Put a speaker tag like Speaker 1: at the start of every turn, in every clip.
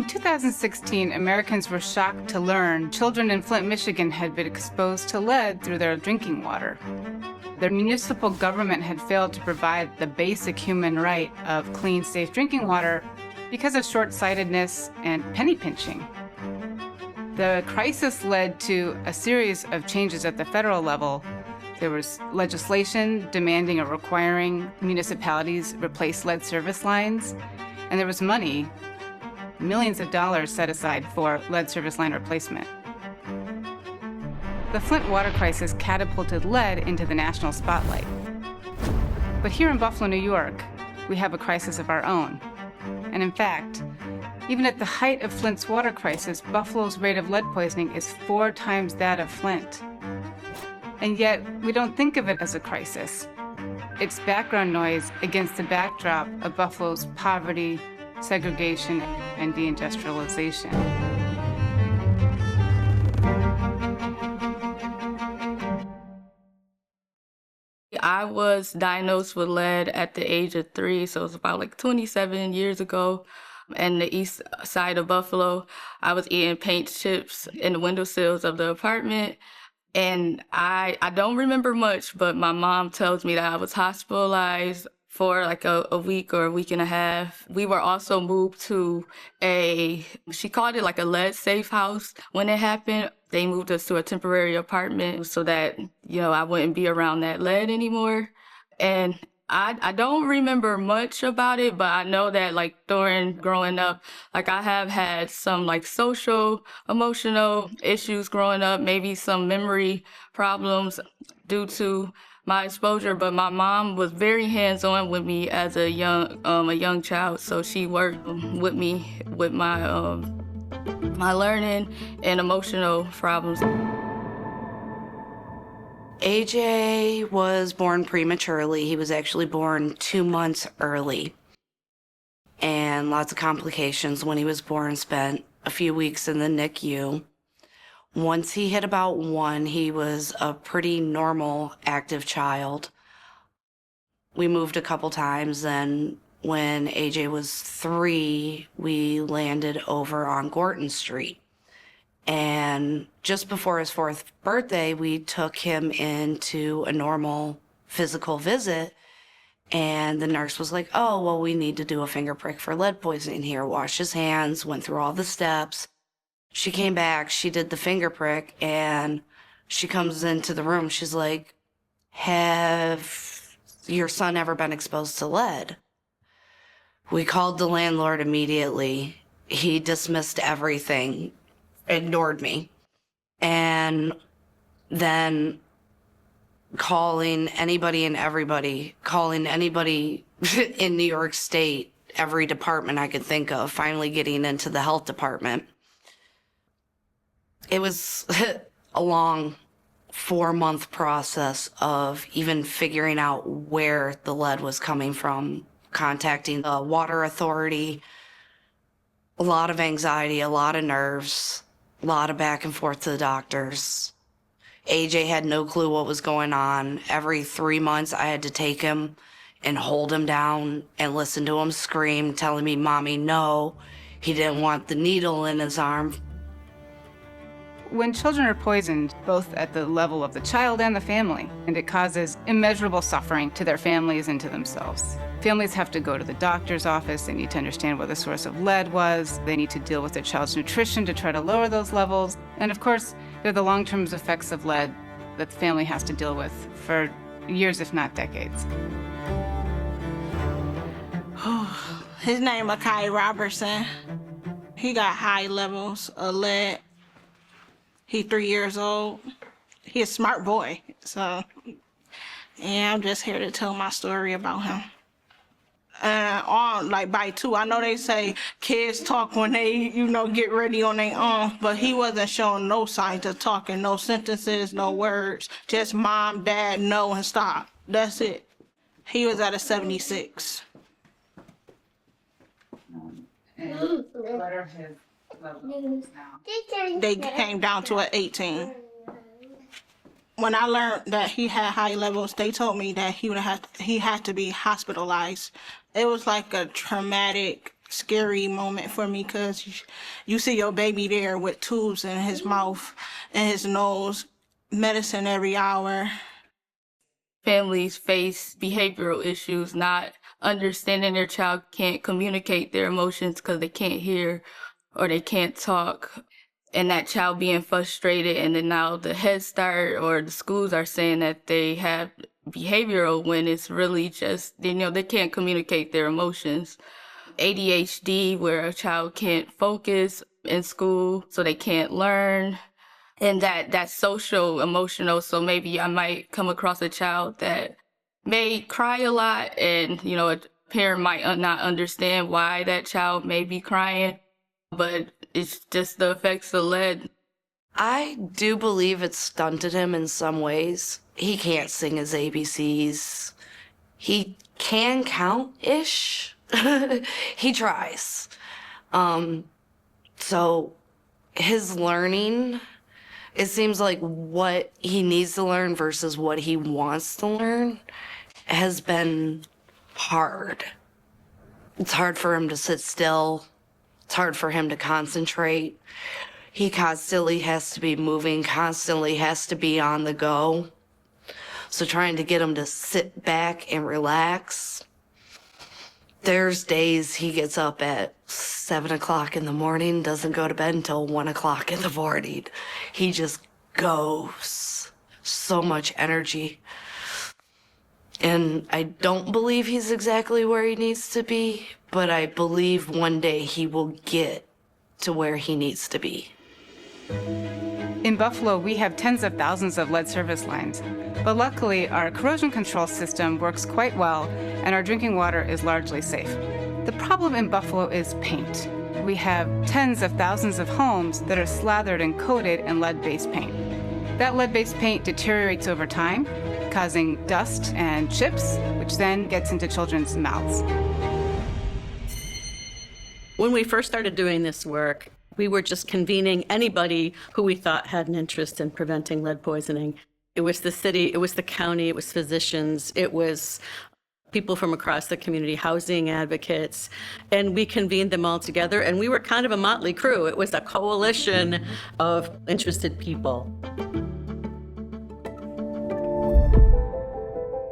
Speaker 1: In 2016, Americans were shocked to learn children in Flint, Michigan had been exposed to lead through their drinking water. Their municipal government had failed to provide the basic human right of clean, safe drinking water because of short-sightedness and penny pinching. The crisis led to a series of changes at the federal level. There was legislation demanding or requiring municipalities replace lead service lines, and there was money, millions of dollars set aside for lead service line replacement. The Flint water crisis catapulted lead into the national spotlight. But here in Buffalo, New York, we have a crisis of our own. And in fact, even at the height of Flint's water crisis, Buffalo's rate of lead poisoning is 4 times that of Flint. And yet, we don't think of it as a crisis. It's background noise against the backdrop of Buffalo's poverty, segregation, and deindustrialization.
Speaker 2: I was diagnosed with lead at the age of 3, so it was about like 27 years ago. In the east side of Buffalo, I was eating paint chips in the windowsills of the apartment. And I don't remember much, but my mom tells me that I was hospitalized for like a week or a week and a half. We were also moved to she called it like a lead safe house when it happened. They moved us to a temporary apartment so that, I wouldn't be around that lead anymore. And I don't remember much about it, but I know that like during growing up, like I have had some like social, emotional issues growing up, maybe some memory problems due to my exposure, but my mom was very hands-on with me as a young child, so she worked with me with my my learning and emotional problems.
Speaker 3: AJ was born prematurely. He was actually born 2 months early. And lots of complications when he was born, spent a few weeks in the NICU. Once he hit about 1, he was a pretty normal, active child. We moved a couple times, and when AJ was 3, we landed over on Gorton Street. And just before his 4th birthday, we took him into a normal physical visit. And the nurse was like, oh, well, we need to do a finger prick for lead poisoning here. Wash his hands, went through all the steps. She came back, she did the finger prick, and she comes into the room. She's like, have your son ever been exposed to lead? We called the landlord immediately. He dismissed everything, ignored me. And then calling anybody and everybody, calling anybody in New York State, every department I could think of, finally getting into the health department. It was a long 4-month process of even figuring out where the lead was coming from, contacting the water authority, a lot of anxiety, a lot of nerves, a lot of back and forth to the doctors. AJ had no clue what was going on. Every 3 months, I had to take him and hold him down and listen to him scream, telling me, Mommy, no. He didn't want the needle in his arm.
Speaker 1: When children are poisoned, both at the level of the child and the family, and it causes immeasurable suffering to their families and to themselves. Families have to go to the doctor's office. They need to understand where the source of lead was. They need to deal with their child's nutrition to try to lower those levels. And of course, there are the long-term effects of lead that the family has to deal with for years, if not decades.
Speaker 4: His name is Kai Robertson. He got high levels of lead. He's 3 years old. He's a smart boy. So, yeah, I'm just here to tell my story about him. By 2, I know they say kids talk when they, get ready on their own, but he wasn't showing no signs of talking, no sentences, no words, just mom, dad, no, and stop. That's it. He was at a 76.
Speaker 1: And what are his levels now?
Speaker 4: They came down to an 18. When I learned that he had high levels, they told me that he had to be hospitalized. It was like a traumatic scary moment for me because you see your baby there with tubes in his mouth and his nose, medicine every hour.
Speaker 2: Families face behavioral issues, not understanding their child can't communicate their emotions because they can't hear or they can't talk. And that child being frustrated, and then now the Head Start or the schools are saying that they have behavioral when it's really just, they can't communicate their emotions. ADHD, where a child can't focus in school, so they can't learn. And that's social, emotional. So maybe I might come across a child that may cry a lot, and, a parent might not understand why that child may be crying, but it's just the effects of lead.
Speaker 3: I do believe it stunted him in some ways. He can't sing his ABCs. He can count-ish. He tries. So his learning, it seems like what he needs to learn versus what he wants to learn has been hard. It's hard for him to sit still. It's hard for him to concentrate. He constantly has to be moving, constantly has to be on the go. So trying to get him to sit back and relax. There's days he gets up at 7 o'clock in the morning, doesn't go to bed until 1 o'clock in the morning. He just goes. So much energy. And I don't believe he's exactly where he needs to be, but I believe one day he will get to where he needs to be.
Speaker 1: In Buffalo, we have tens of thousands of lead service lines, but luckily our corrosion control system works quite well and our drinking water is largely safe. The problem in Buffalo is paint. We have tens of thousands of homes that are slathered and coated in lead-based paint. That lead-based paint deteriorates over time, causing dust and chips, which then gets into children's mouths.
Speaker 5: When we first started doing this work, we were just convening anybody who we thought had an interest in preventing lead poisoning. It was the city, it was the county, it was physicians, it was people from across the community, housing advocates, and we convened them all together, and we were kind of a motley crew. It was a coalition of interested people.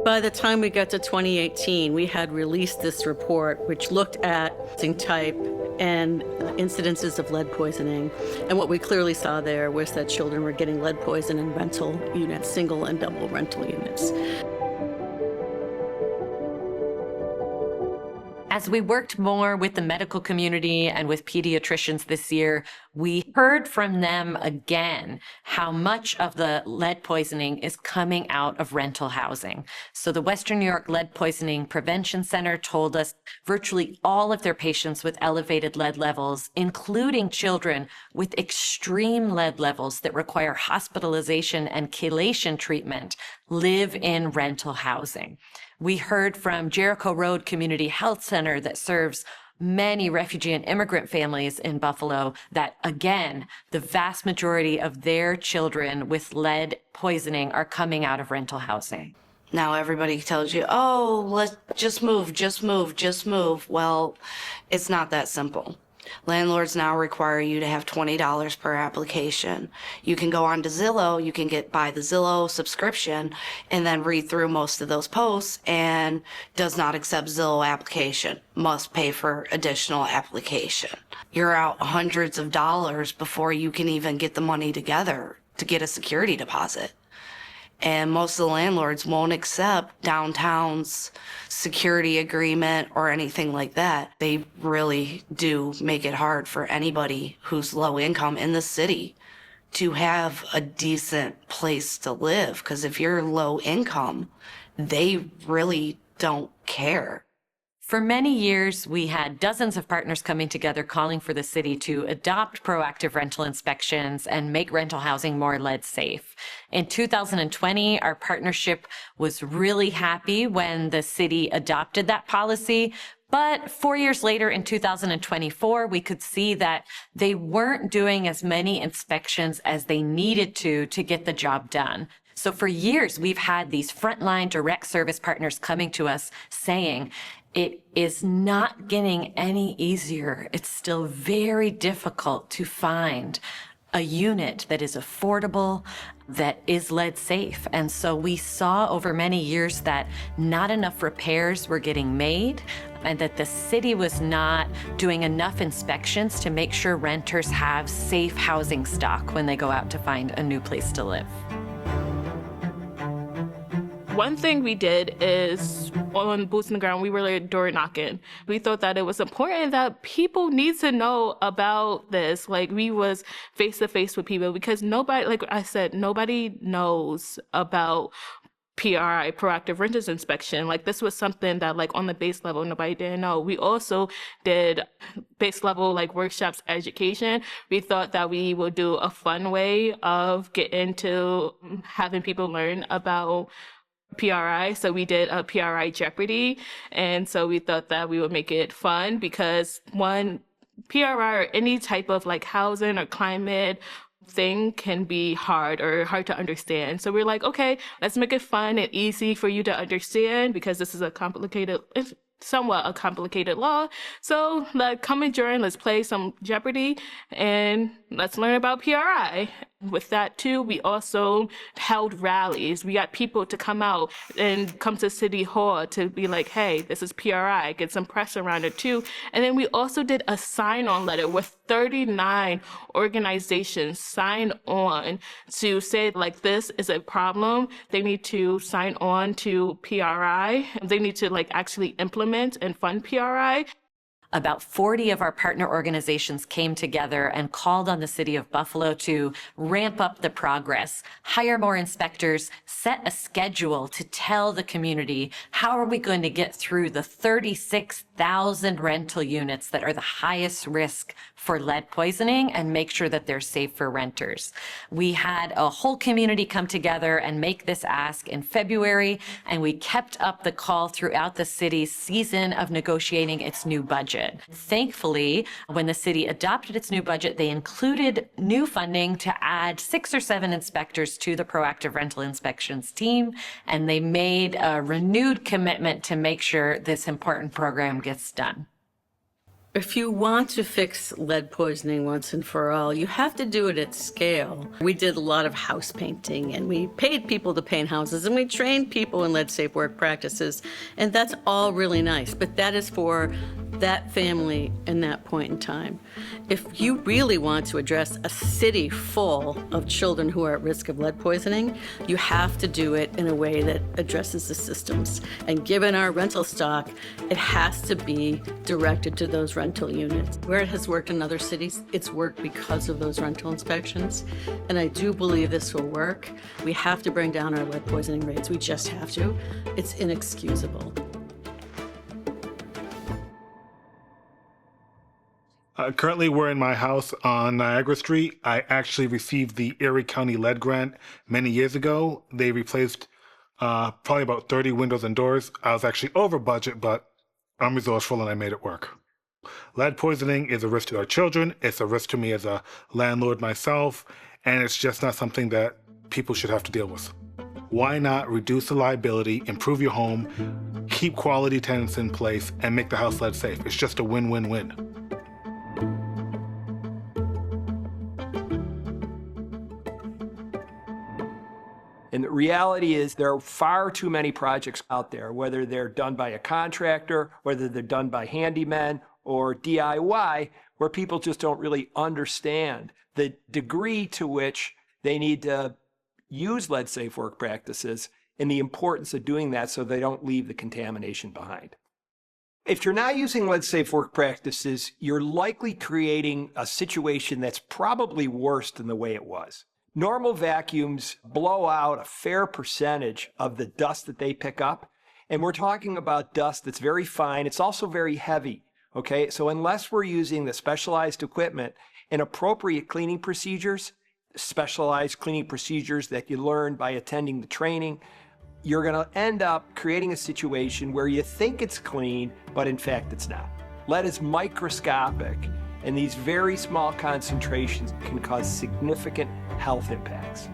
Speaker 5: By the time we got to 2018, we had released this report which looked at type and incidences of lead poisoning. And what we clearly saw there was that children were getting lead poison in rental units, single and double rental units.
Speaker 6: As we worked more with the medical community and with pediatricians this year, we heard from them again how much of the lead poisoning is coming out of rental housing. So the Western New York Lead Poisoning Prevention Center told us virtually all of their patients with elevated lead levels, including children with extreme lead levels that require hospitalization and chelation treatment, live in rental housing. We heard from Jericho Road Community Health Center that serves many refugee and immigrant families in Buffalo that, again, the vast majority of their children with lead poisoning are coming out of rental housing.
Speaker 3: Now everybody tells you, oh, let's just move, just move, just move. Well, it's not that simple. Landlords now require you to have $20 per application. You can go on to Zillow, you can buy the Zillow subscription and then read through most of those posts and does not accept Zillow application, must pay for additional application. You're out hundreds of dollars before you can even get the money together to get a security deposit. And most of the landlords won't accept downtown's security agreement or anything like that. They really do make it hard for anybody who's low income in the city to have a decent place to live. Because if you're low income, they really don't care.
Speaker 6: For many years, we had dozens of partners coming together calling for the city to adopt proactive rental inspections and make rental housing more lead safe. In 2020, our partnership was really happy when the city adopted that policy. But 4 years later, in 2024, we could see that they weren't doing as many inspections as they needed to get the job done. So for years, we've had these frontline direct service partners coming to us saying, it is not getting any easier. It's still very difficult to find a unit that is affordable, that is lead safe. And so we saw over many years that not enough repairs were getting made and that the city was not doing enough inspections to make sure renters have safe housing stock when they go out to find a new place to live.
Speaker 7: One thing we did is on boots on the ground, we were like door knocking. We thought that it was important that people need to know about this. Like we was face to face with people because nobody, like I said, nobody knows about PRI, proactive renters inspection. Like this was something that like on the base level, nobody didn't know. We also did base level like workshops, education. We thought that we would do a fun way of getting to having people learn about PRI. So we did a PRI Jeopardy. And so we thought that we would make it fun because one, PRI or any type of like housing or climate thing can be hard or hard to understand. So we're like, okay, let's make it fun and easy for you to understand because this is somewhat a complicated law. So come and join, let's play some Jeopardy and let's learn about PRI. With that too, we also held rallies. We got people to come out and come to City Hall to be like, hey, this is PRI, get some press around it too. And then we also did a sign-on letter with 39 organizations sign on to say like this is a problem. They need to sign on to PRI. They need to like actually implement and fund PRI.
Speaker 6: About 40 of our partner organizations came together and called on the city of Buffalo to ramp up the progress, hire more inspectors, set a schedule to tell the community how are we going to get through the 36,000 rental units that are the highest risk for lead poisoning and make sure that they're safe for renters. We had a whole community come together and make this ask in February, and we kept up the call throughout the city's season of negotiating its new budget. Thankfully, when the city adopted its new budget, they included new funding to add 6 or 7 inspectors to the proactive rental inspections team, and they made a renewed commitment to make sure this important program gets done.
Speaker 5: If you want to fix lead poisoning once and for all, you have to do it at scale. We did a lot of house painting, and we paid people to paint houses, and we trained people in lead-safe work practices, and that's all really nice, but that is for that family in that point in time. If you really want to address a city full of children who are at risk of lead poisoning, you have to do it in a way that addresses the systems. And given our rental stock, it has to be directed to those rental units. Where it has worked in other cities, it's worked because of those rental inspections. And I do believe this will work. We have to bring down our lead poisoning rates. We just have to. It's inexcusable.
Speaker 8: Currently, we're in my house on Niagara Street. I actually received the Erie County Lead Grant many years ago. They replaced probably about 30 windows and doors. I was actually over budget, but I'm resourceful and I made it work. Lead poisoning is a risk to our children. It's a risk to me as a landlord myself, and it's just not something that people should have to deal with. Why not reduce the liability, improve your home, keep quality tenants in place, and make the house lead safe? It's just a win-win-win.
Speaker 9: And the reality is there are far too many projects out there, whether they're done by a contractor, whether they're done by handymen or DIY, where people just don't really understand the degree to which they need to use lead-safe work practices and the importance of doing that so they don't leave the contamination behind. If you're not using lead-safe work practices, you're likely creating a situation that's probably worse than the way it was. Normal vacuums blow out a fair percentage of the dust that they pick up, and we're talking about dust that's very fine. It's also very heavy, okay? So unless we're using the specialized equipment and appropriate cleaning procedures, specialized cleaning procedures that you learn by attending the training, you're gonna end up creating a situation where you think it's clean, but in fact it's not. Lead is microscopic, and these very small concentrations can cause significant health impacts.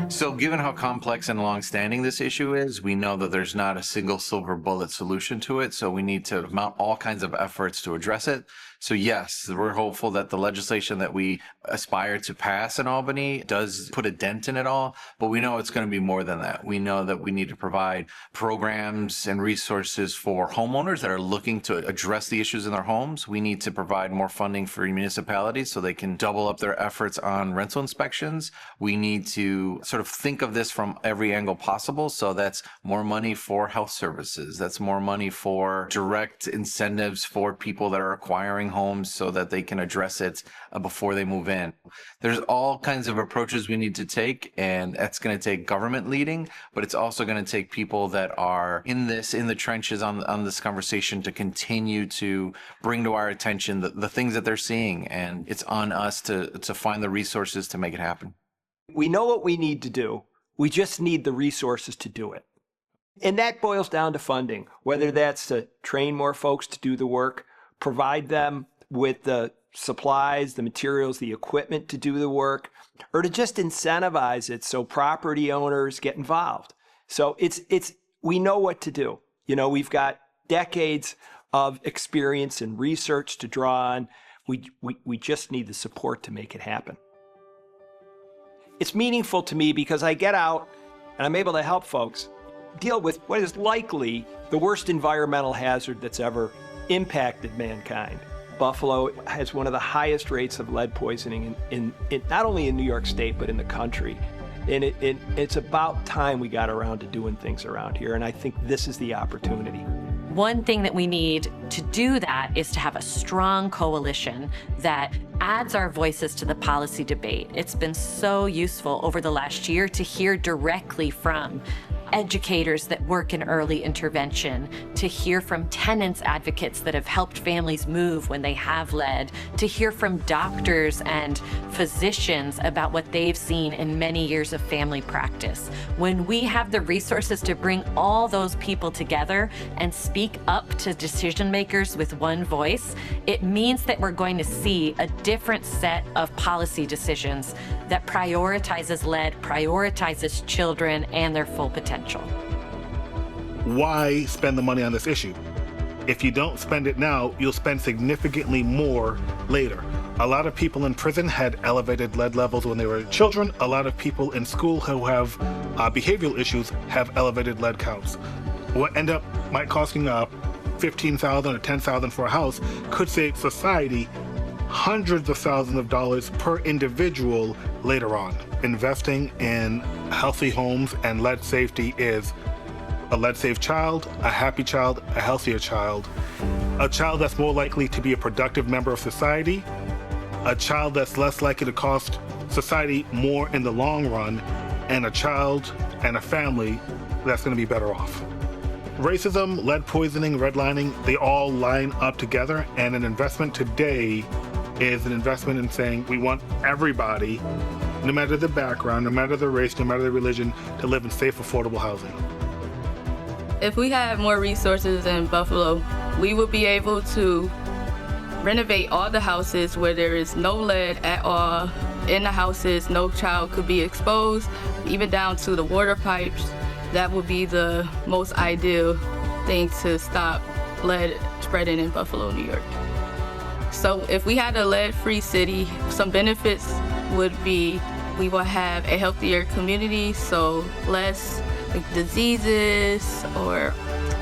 Speaker 10: So given how complex and long-standing this issue is, we know that there's not a single silver bullet solution to it, so we need to mount all kinds of efforts to address it. So yes, we're hopeful that the legislation that we aspire to pass in Albany does put a dent in it all, but we know it's going to be more than that. We know that we need to provide programs and resources for homeowners that are looking to address the issues in their homes. We need to provide more funding for municipalities so they can double up their efforts on rental inspections. We need to sort of think of this from every angle possible. So that's more money for health services. That's more money for direct incentives for people that are acquiring homes so that they can address it before they move in. There's all kinds of approaches we need to take, and that's going to take government leading, but it's also going to take people that are in the trenches on this conversation to continue to bring to our attention the things that they're seeing, and it's on us to find the resources to make it happen.
Speaker 9: We know what we need to do. We just need the resources to do it. And that boils down to funding, whether that's to train more folks to do the work, provide them with the supplies, the materials, the equipment to do the work, or to just incentivize it so property owners get involved. So we know what to do. You know, we've got decades of experience and research to draw on. We just need the support to make it happen. It's meaningful to me because I get out and I'm able to help folks deal with what is likely the worst environmental hazard that's ever impacted mankind. Buffalo has one of the highest rates of lead poisoning in not only in New York State, but in the country. And it's about time we got around to doing things around here, and I think this is the opportunity.
Speaker 6: One thing that we need to do that is to have a strong coalition that adds our voices to the policy debate. It's been so useful over the last year to hear directly from educators that work in early intervention, to hear from tenants advocates that have helped families move when they have lead, to hear from doctors and physicians about what they've seen in many years of family practice. When we have the resources to bring all those people together and speak up to decision makers with one voice, it means that we're going to see a different set of policy decisions that prioritizes lead, prioritizes children and their full potential.
Speaker 8: Why spend the money on this issue? If you don't spend it now, you'll spend significantly more later. A lot of people in prison had elevated lead levels when they were children. A lot of people in school who have behavioral issues have elevated lead counts. What might costing $15,000 or $10,000 for a house could save society hundreds of thousands of dollars per individual later on. Investing in healthy homes and lead safety is a lead-safe child, a happy child, a healthier child, a child that's more likely to be a productive member of society, a child that's less likely to cost society more in the long run, and a child and a family that's going to be better off. Racism, lead poisoning, redlining, they all line up together, and an investment today is an investment in saying we want everybody, no matter the background, no matter the race, no matter the religion, to live in safe, affordable housing.
Speaker 2: If we had more resources in Buffalo, we would be able to renovate all the houses where there is no lead at all. In the houses, no child could be exposed, even down to the water pipes. That would be the most ideal thing to stop lead spreading in Buffalo, New York. So if we had a lead-free city, some benefits would be we will have a healthier community, so less diseases or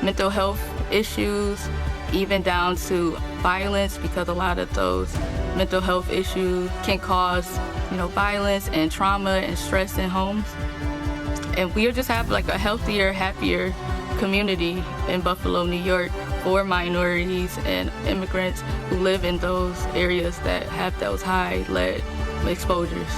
Speaker 2: mental health issues, even down to violence, because a lot of those mental health issues can cause, violence and trauma and stress in homes. And we'll just have like a healthier, happier community in Buffalo, New York, for minorities and immigrants who live in those areas that have those high lead exposures.